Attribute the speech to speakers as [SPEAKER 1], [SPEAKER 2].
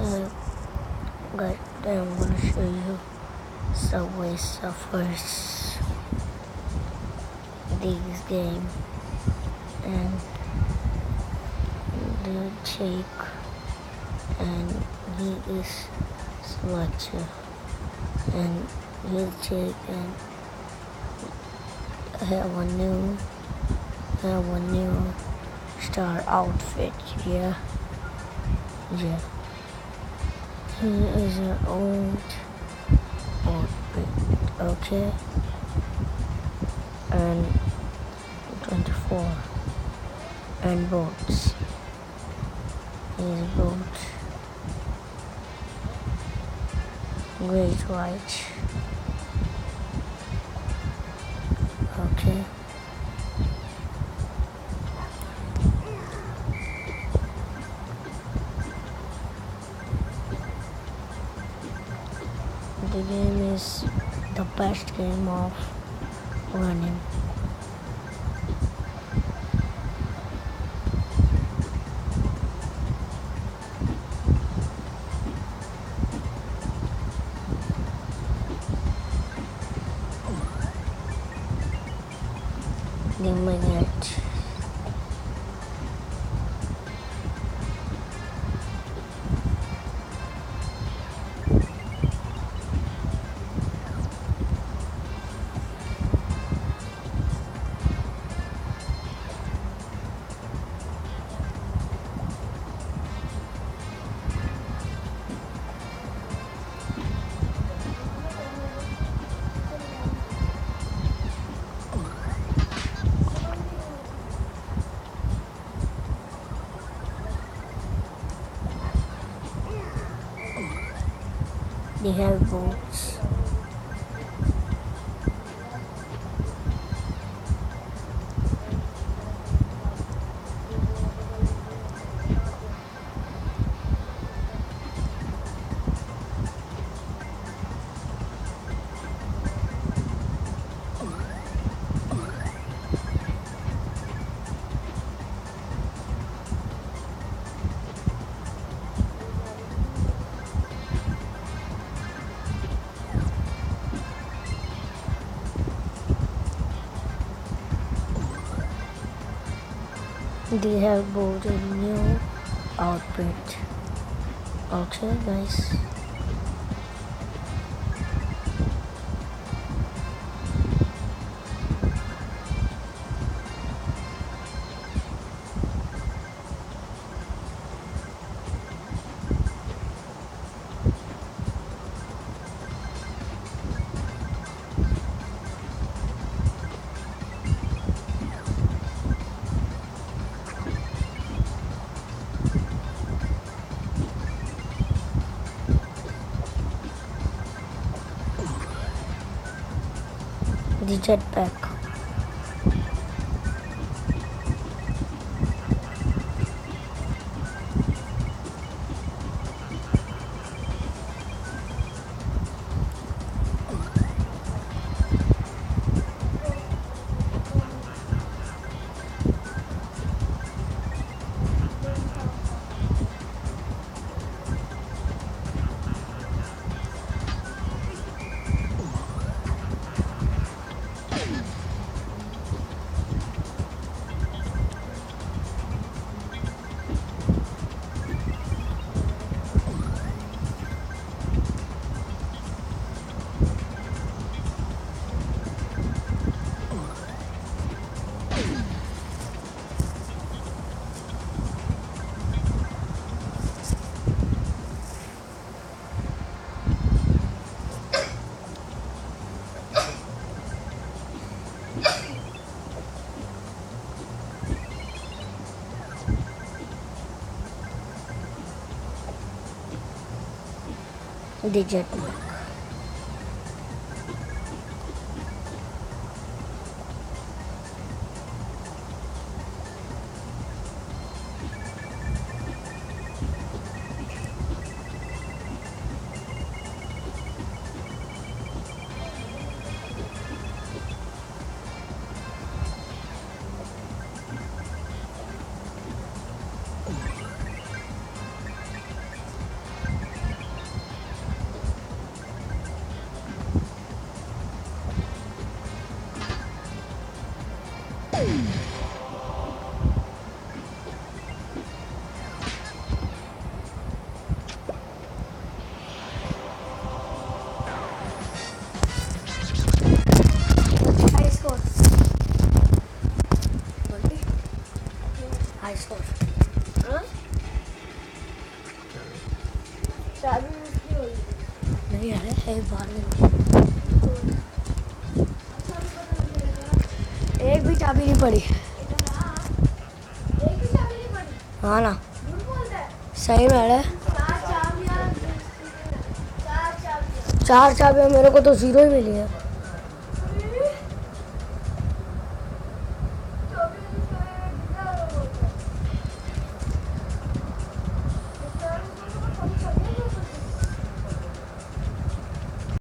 [SPEAKER 1] Uh, but I'm gonna show you Subway Surfers this game, and the Jake, and he is Slatcher, and he's Jake, and I have a new star outfit. Yeah. He is an old bit, okay, and 24, and boats. His boat, great white, okay. The game is the best game of running. The minute. They have boats. They have bought a new outfit. Okay, guys. The jetpack. The jetpack. High score, high score. नहीं अरे एक बार एक भी चाबी नहीं पड़ी। हाँ ना, सही में है। 4 चाबियां, मेरे को तो 0 ही मिली है।